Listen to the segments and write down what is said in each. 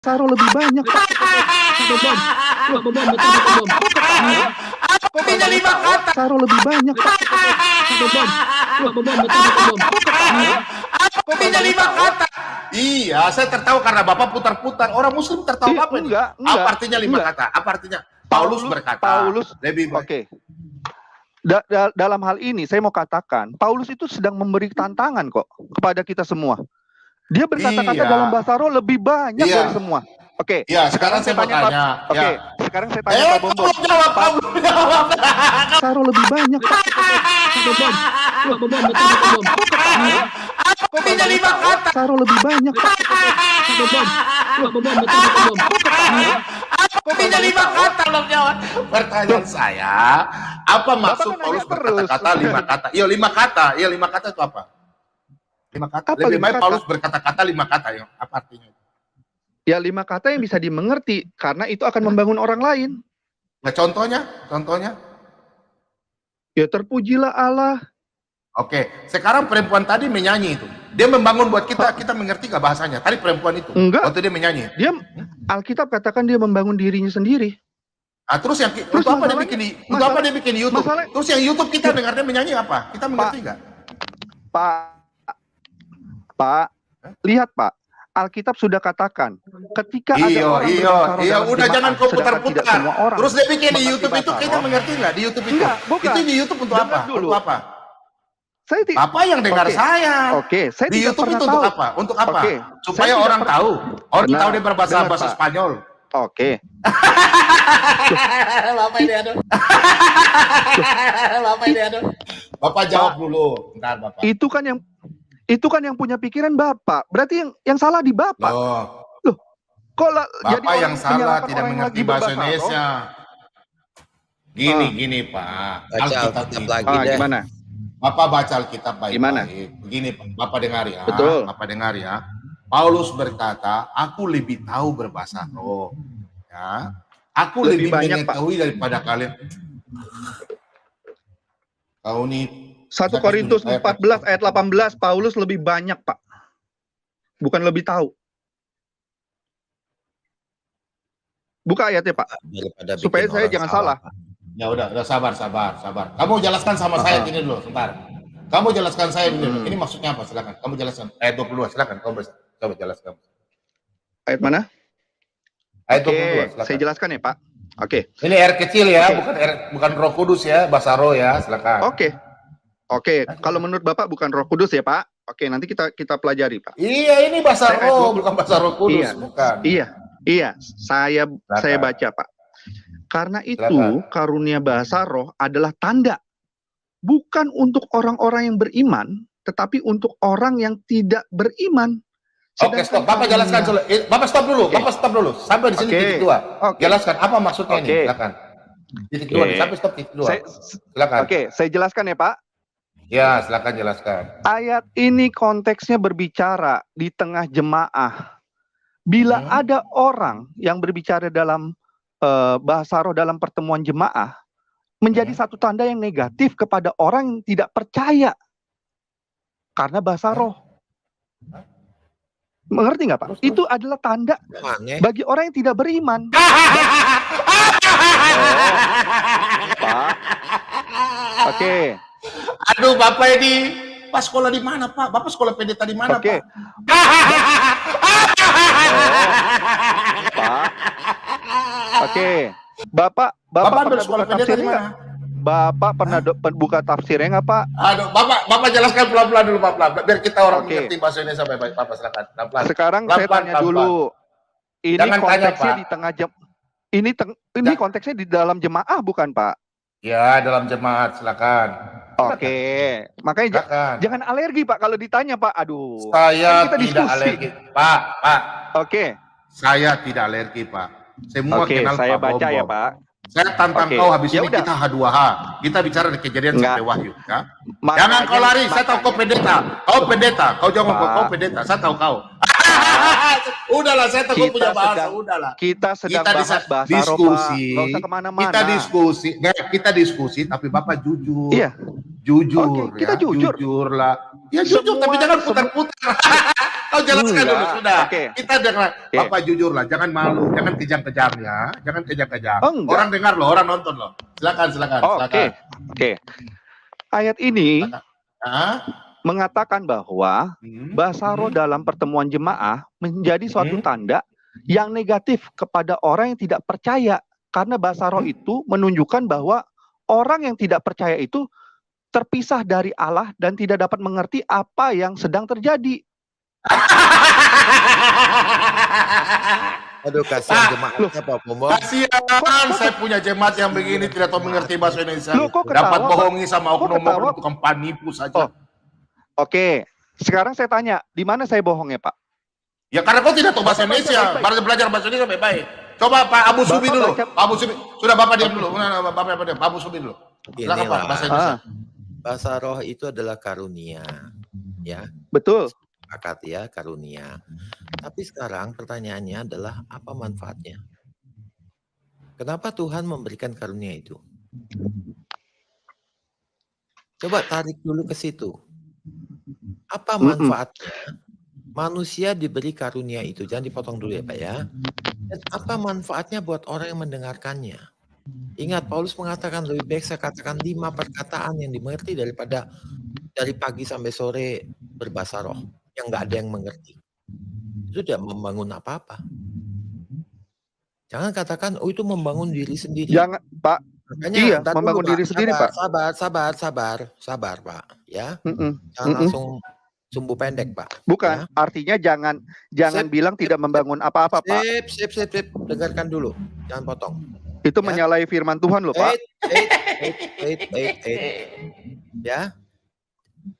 Basaro lebih banyak, Pak. Artinya 5 kata. Basaro lebih banyak, Pak. Artinya 5 kata. Iya, saya tertawa karena Bapak putar-putar. Orang Muslim tertawa apa ini? Enggak. Apa artinya 5 kata? Apa artinya? Paulus berkata. Lebih baik. Oke. Dalam hal ini saya mau katakan, Paulus itu sedang memberi tantangan kok kepada kita semua. Dia berkata-kata dalam bahasa roh lebih banyak dari semua. Oke. Iya, sekarang saya mau tanya. Oke, sekarang saya tanya Pak Bombon. Jawab. Bahasa roh lebih banyak, Pak. Artinya 5 kata. Bahasa roh lebih banyak, Pak. Artinya 5 kata belum jawab. Pertanyaan saya, apa maksud Paulus berkata-kata 5 kata? Iya 5 kata. Iya 5 kata itu apa? 5 kata. Lebih baik Paulus berkata-kata 5 kata ya. Apa artinya? Ya 5 kata yang bisa dimengerti karena itu akan membangun orang lain. Nah, contohnya? Ya terpujilah Allah. Oke, sekarang perempuan tadi menyanyi itu. Dia membangun buat kita mengerti gak bahasanya? Tadi perempuan itu. Enggak. Waktu dia menyanyi. Dia Alkitab katakan dia membangun dirinya sendiri. Ah, terus untuk apa dia bikin YouTube? Terus yang YouTube kita dengar dia menyanyi apa? Kita mengerti gak? Pak, lihat Pak. Alkitab sudah katakan ketika ada orang iya, udah jangan kau putar-putar. Terus dia bikin di YouTube itu kita mengerti nggak di YouTube itu? Enggak, bukan. Itu di YouTube untuk apa? Untuk apa? Apa yang dengar saya? Saya di YouTube itu untuk apa? Untuk apa? Supaya orang tahu. Orang tahu dia berbahasa Spanyol. Oke. Bapak ini aduh. Bapak jawab dulu. Bentar, Bapak. Itu kan yang punya pikiran Bapak. Berarti yang salah di Bapak. Loh. Kok Bapak jadi yang salah tidak mengerti bahasa Indonesia. Gini Pak. Alkitab lagi deh. Gimana? Bapak baca Alkitab baik-baik. Begini Bapak dengar ya. Betul. Bapak dengar ya. Paulus berkata, aku lebih tahu berbahasa roh. Ya. Aku lebih banyak, mengetahui daripada kalian. Kau nih 1 Korintus 14 ayat 18, Paulus lebih banyak, Pak. Bukan lebih tahu. Buka ayatnya, Pak. Supaya saya jangan salah. Ya udah sabar. Kamu jelaskan sama saya gini dulu, sebentar. Kamu jelaskan saya dulu. Ini maksudnya apa? Silakan. Kamu jelaskan. Ayat 22, silakan. Kamu coba jelaskan. Ayat mana? Ayat 22, silakan. Saya jelaskan ya, Pak. Oke. Ini R kecil ya, bukan Roh Kudus ya, bahasa roh ya, silakan. Oke, kalau menurut Bapak bukan Roh Kudus ya, Pak? Oke, nanti kita pelajari, Pak. Iya, ini bahasa roh, bukan bahasa Roh Kudus, bukan. Iya, saya baca, Pak. Karena itu karunia bahasa roh adalah tanda bukan untuk orang-orang yang beriman, tetapi untuk orang yang tidak beriman. Oke, stop. Bapak jelaskan dulu. Bapak stop dulu. Sampai di sini titik 2. Jelaskan apa maksudnya ini, silakan. Titik 2, sampai stop titik 2. Silakan. Oke, saya jelaskan ya, Pak. Ya, silakan jelaskan. Ayat ini konteksnya berbicara di tengah jemaah. Bila ada orang yang berbicara dalam bahasa roh dalam pertemuan jemaah, menjadi satu tanda yang negatif kepada orang yang tidak percaya. Karena bahasa roh. Mengerti nggak, Pak? Itu adalah tanda bagi orang yang tidak beriman. Pak. Oke. Aduh, Bapak ini pas sekolah di mana, Pak? Bapak sekolah pendeta di mana, Pak? Pak. Oke. Bapak pernah sekolah pendeta di mana? Bapak pernah buka tafsirnya nggak, Pak? Aduh, Bapak jelaskan pelan-pelan dulu, Pak. Biar kita orang mengerti bahasa Indonesia sampai baik, Bapak silakan. Pelan-pelan. Sekarang saya tanya dulu. Ini jangan konteksnya tanya, di tengah ini konteksnya di dalam jemaah bukan, Pak? Ya, dalam jemaat, silakan. Oke, makanya jangan alergi, Pak, kalau ditanya, Pak. Aduh. Saya tidak alergi, Pak. Oke. Saya tidak alergi, Pak. Semua kenal saya Pak baca Bombom. Ya, Pak. Saya tantang kau habis ini kita H2H. Kita bicara di kejadian sampai Wahyu, ya. Jangan kau lari, saya tahu kau pendeta. Kau jangan kau pendeta, saya tahu kau. Udahlah, saya tahu punya bahasa, udahlah. Kita sedang bahas bahasa diskusi. Nggak usah kemana-mana. Kita diskusi, tapi Bapak jujur. Iya. Jujur, kita jujur. Jujur lah. Ya jujur, tapi jangan putar-putar. Kau jelaskan dulu sudah. Kita dengar, Bapak jujur lah, jangan malu, jangan kejang-kejang ya, jangan kejang-kejang. Orang dengar loh, orang nonton loh. Silakan. Oke. Ayat ini mengatakan bahwa bahasa roh dalam pertemuan jemaah menjadi suatu tanda yang negatif kepada orang yang tidak percaya, karena bahasa roh itu menunjukkan bahwa orang yang tidak percaya itu terpisah dari Allah dan tidak dapat mengerti apa yang sedang terjadi. Aduh, kasihan jemaatnya Pak Pombo. Kasihan, saya punya jemaat yang begini tidak tahu mengerti bahasa Indonesia. Dapat bohongi sama oknum-oknum tukang penipu saja. Oke, sekarang saya tanya, di mana saya bohongnya, Pak? Ya karena kau tidak tahu bahasa Indonesia, baru belajar bahasa Indonesia baik-baik. Coba Pak Abu Subi dulu. Pak Abu Subi, sudah Bapak diam dulu. Bapak diam, Pak Abu Subi dulu. Silakan Pak, bahasa Indonesia. Bahasa roh itu adalah karunia, ya. Betul. Sepakat ya, karunia. Tapi sekarang pertanyaannya adalah apa manfaatnya? Kenapa Tuhan memberikan karunia itu? Coba tarik dulu ke situ. Apa manfaatnya? Manusia diberi karunia itu, jangan dipotong dulu ya Pak ya. Dan apa manfaatnya buat orang yang mendengarkannya? Ingat, Paulus mengatakan lebih baik saya katakan 5 perkataan yang dimengerti daripada dari pagi sampai sore berbahasa roh yang nggak ada yang mengerti. Itu tidak membangun apa-apa. Jangan katakan, oh itu membangun diri sendiri. Jangan, Pak. Makanya, iya, membangun diri sendiri, Pak. Sabar, Pak. Ya, jangan langsung sumbu pendek, Pak. Bukan, ya. Artinya jangan bilang tidak membangun apa-apa, Pak. Sip. Dengarkan dulu, jangan potong. Itu menyalahi firman Tuhan loh, Pak. Ya,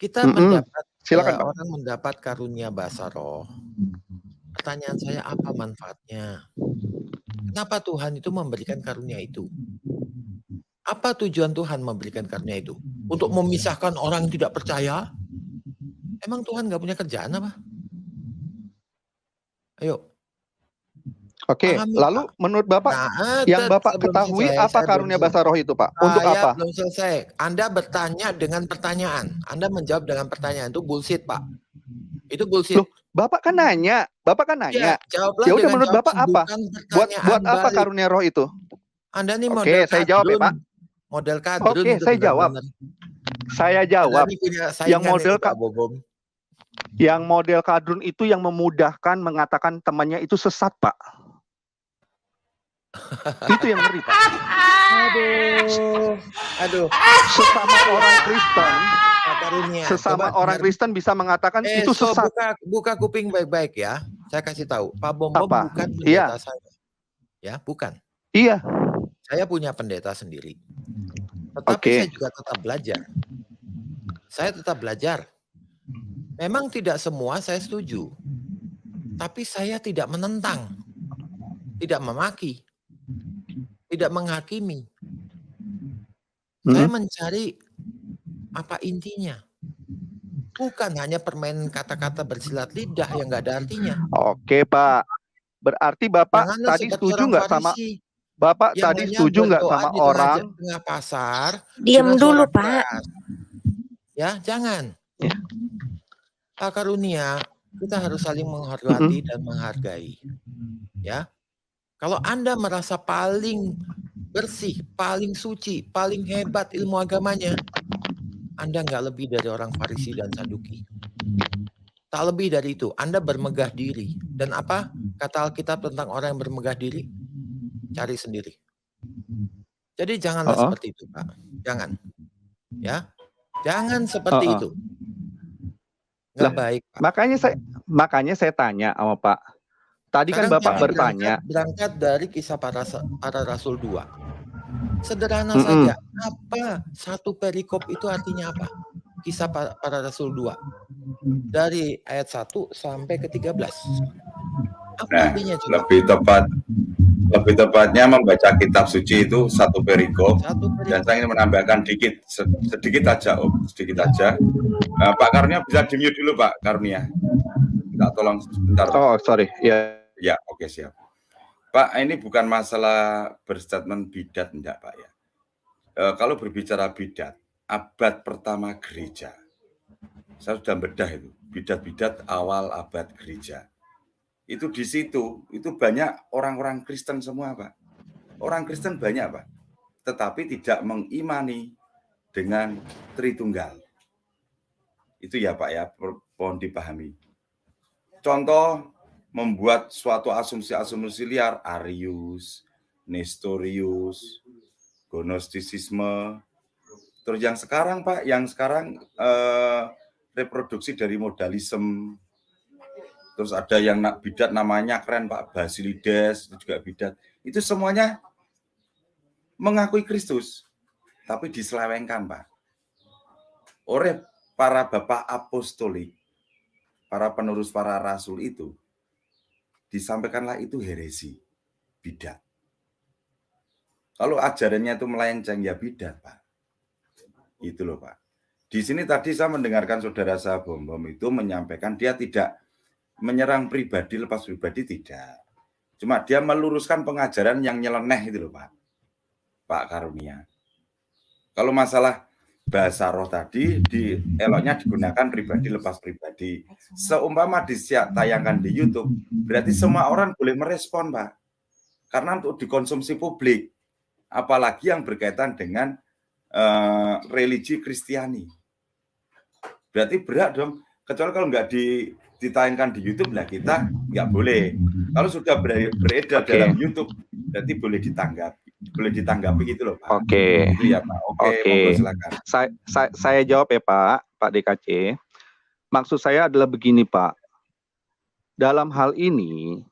kita mendapat, silakan, Pak. orang mendapat karunia bahasa roh. Pertanyaan saya, apa manfaatnya? Kenapa Tuhan itu memberikan karunia itu? Apa tujuan Tuhan memberikan karunia itu? Untuk memisahkan orang yang tidak percaya? Emang Tuhan nggak punya kerjaan apa? Ayo. Oke, lalu menurut Bapak, yang Bapak ketahui apa karunia bahasa roh itu, Pak? Untuk apa? Belum selesai. Anda bertanya dengan pertanyaan. Anda menjawab dengan pertanyaan. Itu bullshit, Pak. Itu bullshit. Loh, Bapak kan nanya. Ya udah, menurut Bapak apa? Buat apa karunia roh itu? Anda nih model saya jawab ya, Pak. Model kadrun. Oke, saya jawab. Saya jawab. Yang model kadrun itu yang memudahkan mengatakan temannya itu sesat, Pak. Itu yang ngeri, Pak. Aduh. Sesama orang Kristen, orang Kristen bisa mengatakan itu sesat. Buka kuping baik-baik ya. Saya kasih tahu, Pak Bom bukan pendeta saya. Ya, bukan. Iya. Saya punya pendeta sendiri. Tetapi saya juga tetap belajar. Memang tidak semua saya setuju. Tapi saya tidak menentang. Tidak memaki. Tidak menghakimi. Saya mencari apa intinya. Bukan hanya permainan kata-kata bersilat lidah yang nggak ada artinya. Oke, Pak. Berarti Bapak tadi setuju nggak sama Bapak tadi setuju nggak sama orang tengah pasar? Diam dulu, Pak. Ya, jangan. Ya. Pak karunia, kita harus saling menghormati dan menghargai. Ya. Kalau Anda merasa paling bersih, paling suci, paling hebat ilmu agamanya, Anda nggak lebih dari orang Farisi dan Saduki. Tak lebih dari itu, Anda bermegah diri. Dan apa kata Alkitab tentang orang yang bermegah diri? Cari sendiri. Jadi janganlah seperti itu, Pak. Jangan. Ya. Jangan seperti itu. Nggak baik, Pak. Makanya saya tanya sama Pak. Tadi kan Bapak bertanya. Berangkat dari kisah para Rasul 2. Sederhana saja. Apa satu perikop itu artinya apa? Kisah para Rasul 2. Dari ayat 1 sampai ke 13. Apa artinya juga? Lebih tepatnya membaca kitab suci itu satu perikop. Dan saya ingin menambahkan sedikit aja. Nah, Pak Karunia bisa di-mute dulu, Pak Karunia. Minta tolong sebentar. Oh, sorry. Ya, oke, siap. Pak, ini bukan masalah berstatement bidat, enggak, Pak ya. Kalau berbicara bidat, abad pertama gereja Saya sudah bedah itu, bidat-bidat awal abad gereja. Itu di situ, itu banyak orang-orang Kristen semua, Pak. Orang Kristen banyak, Pak. Tetapi tidak mengimani dengan Tritunggal. Itu ya, Pak ya, mohon dipahami. Contoh, membuat suatu asumsi-asumsi liar, Arius, Nestorius, Gnostisisme. Terus yang sekarang, Pak, reproduksi dari modalisme. Terus ada yang bidat namanya keren, Pak, Basilides, itu juga bidat. Itu semuanya mengakui Kristus, tapi diselewengkan, Pak. Oleh para bapak apostolik, para penerus para rasul itu, disampaikanlah itu heresi, bidat. Kalau ajarannya itu melenceng, ya bidat, Pak. Itu loh, Pak. Di sini tadi saya mendengarkan saudara saya Bom itu menyampaikan dia tidak menyerang pribadi, lepas pribadi, tidak. Cuma dia meluruskan pengajaran yang nyeleneh itu loh, Pak. Pak Karunia. Kalau masalah bahasa roh tadi, eloknya digunakan pribadi lepas pribadi. Seumpama ditayangkan di YouTube, berarti semua orang boleh merespon, Pak. Karena untuk dikonsumsi publik, apalagi yang berkaitan dengan religi Kristiani. Berarti berat dong, kecuali kalau nggak ditayangkan di YouTube, lah kita nggak boleh. Kalau sudah beredar dalam YouTube, berarti boleh ditanggapi gitu loh, Pak. Oke. Itu ya, Pak. Oke. Silakan. Saya jawab ya, Pak DKC. Maksud saya adalah begini, Pak. Dalam hal ini,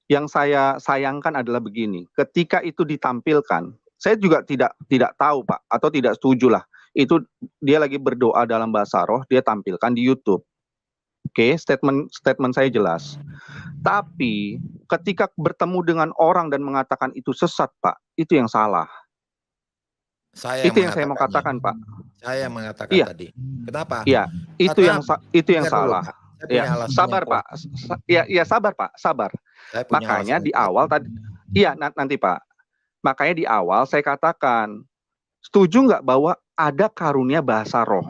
yang saya sayangkan adalah begini. Ketika itu ditampilkan, saya juga tidak tahu, Pak, atau tidak setuju lah. Itu dia lagi berdoa dalam bahasa roh, dia tampilkan di YouTube. Oke, statement saya jelas. Tapi ketika bertemu dengan orang dan mengatakan itu sesat, Pak, itu yang salah. Itu yang saya mau katakan, Pak. Saya mengatakan tadi. Kenapa? Iya, itu yang salah. Ya, sabar, Pak. Ya, sabar, Pak, sabar. Makanya di awal tadi, nanti, Pak. Makanya di awal saya katakan, setuju nggak bahwa ada karunia bahasa roh,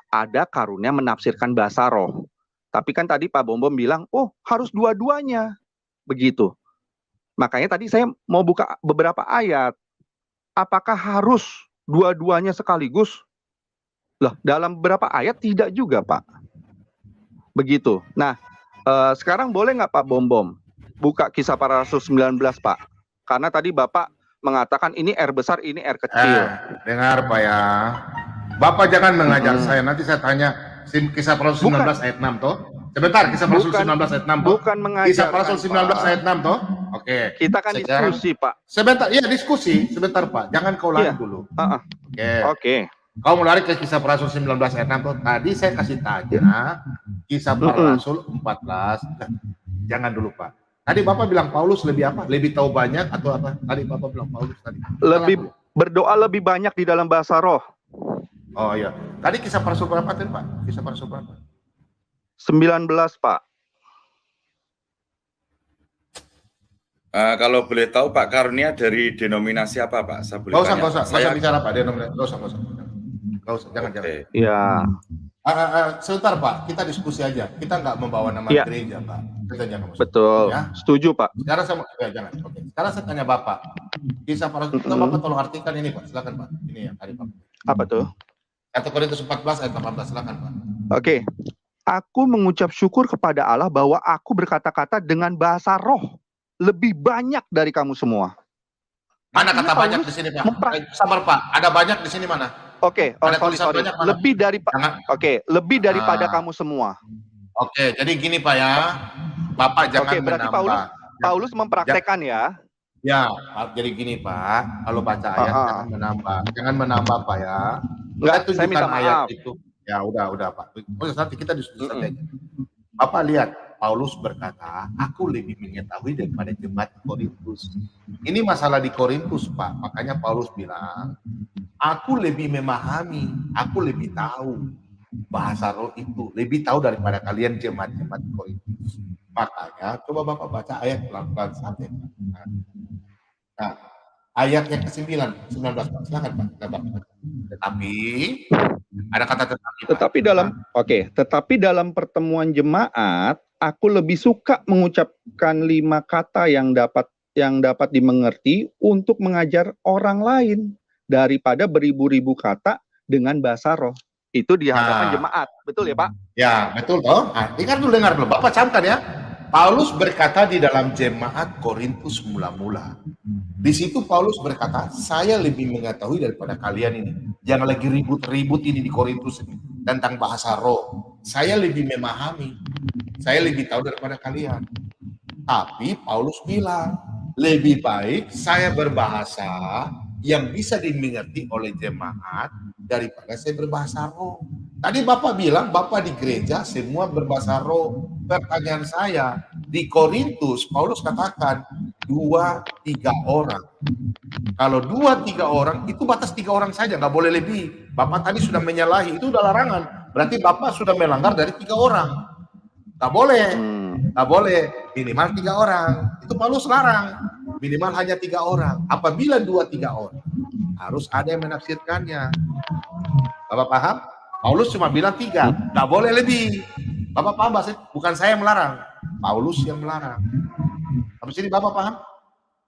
ada karunia menafsirkan bahasa roh. Tapi kan tadi Pak Bom bilang, oh harus dua-duanya. Begitu. Makanya tadi saya mau buka beberapa ayat. Apakah harus dua-duanya sekaligus? Loh, dalam beberapa ayat tidak juga, Pak. Begitu. Nah, sekarang boleh nggak Pak Bom buka Kisah Para Rasul 19, Pak? Karena tadi Bapak mengatakan ini R besar, ini R kecil. Dengar, Pak ya. Bapak jangan mengajar saya. Nanti saya tanya. Kisah Para Rasul 19 ayat 6 toh. Sebentar, Kisah Para Rasul 19 ayat 6 toh. Bukan mengajar. Kisah Para Rasul 19 ayat 6 toh. Oke. Kita kan diskusi, Pak. Sebentar, iya diskusi. Sebentar, Pak. Jangan kau lari dulu. Oke. Kau mau lari ke Kisah Para Rasul 19 ayat 6 toh. Tadi saya kasih tanya Kisah Para Rasul 14. Jangan dulu, Pak. Tadi Bapak bilang Paulus lebih apa? Lebih tahu banyak atau apa? Tadi Bapak bilang Paulus tadi. Lebih berdoa lebih banyak di dalam bahasa roh. Oh iya. Tadi Kisah Para Rasul berapa tadi, Pak? Kisah Para Rasul berapa? 19, Pak. Kalau boleh tahu Pak Karunia dari denominasi apa, Pak? Saya boleh tanya. Nggak usah bicara, Pak. Denominasi. Nggak usah. Jangan. Ya. Sebentar, Pak. Kita diskusi aja. Kita nggak membawa nama gereja, Pak. Kita jangan. Betul. Ya? Setuju, Pak. Sekarang jangan. Oke. Sekarang saya tanya Bapak. Kisah Para Rasul. Bapak tolong artikan ini, Pak. Silakan, Pak. Ini yang tadi, Pak. Apa tuh? 1 Korintus 14 ayat 18, silakan, Pak. Oke. Aku mengucap syukur kepada Allah bahwa aku berkata-kata dengan bahasa roh lebih banyak dari kamu semua. Mana kata banyak di sini, Pak? Sabar, Pak. Ada banyak di sini mana? Oke, sorry. Lebih daripada kamu semua. Oke, jadi gini, Pak ya. Bapak jangan berarti menambah. Paulus mempraktekkan ya. Ya, jadi gini, Pak. Kalau baca ayat jangan menambah. Jangan menambah, Pak ya. Enggak, saya minta maaf. Itu. Ya, udah, Pak. Nanti kita diskusi saja. Bapak lihat, Paulus berkata, aku lebih mengetahui daripada jemaat Korintus. Ini masalah di Korintus, Pak. Makanya Paulus bilang, aku lebih memahami, aku lebih tahu bahasa roh itu. Lebih tahu daripada kalian jemaat-jemaat Korintus. Makanya, coba Bapak baca ayat pelan-pelan saja. Nah, ayat yang ke-9, 19, Pak. Silakan, Pak. Tetapi Ada kata tetapi. Tetapi dalam pertemuan jemaat, aku lebih suka mengucapkan 5 kata yang dapat dimengerti untuk mengajar orang lain daripada beribu-ribu kata dengan bahasa roh. Itu di hadapan jemaat, betul ya Pak? Ya, betul toh. Nah, dengar dulu. Bapak camkan ya. Paulus berkata di dalam jemaat Korintus mula-mula. Di situ Paulus berkata, saya lebih mengetahui daripada kalian ini. Jangan lagi ribut-ribut ini di Korintus ini tentang bahasa roh. Saya lebih memahami. Saya lebih tahu daripada kalian. Tapi Paulus bilang, lebih baik saya berbahasa yang bisa dimengerti oleh jemaat daripada saya berbahasa roh. Tadi Bapak bilang, Bapak di gereja semua berbahasa roh. Pertanyaan saya, di Korintus, Paulus katakan 2-3 orang. Kalau 2-3 orang, itu batas 3 orang saja, nggak boleh lebih. Bapak tadi sudah menyalahi, itu udah larangan. Berarti Bapak sudah melanggar dari 3 orang. Nggak boleh, minimal 3 orang. Itu Paulus larang, minimal hanya 3 orang. Apabila 2-3 orang, harus ada yang menafsirkannya. Bapak paham? Paulus cuma bilang 3, nggak boleh lebih. Bapak paham bahasa? Bukan saya yang melarang, Paulus yang melarang. Habis ini Bapak paham?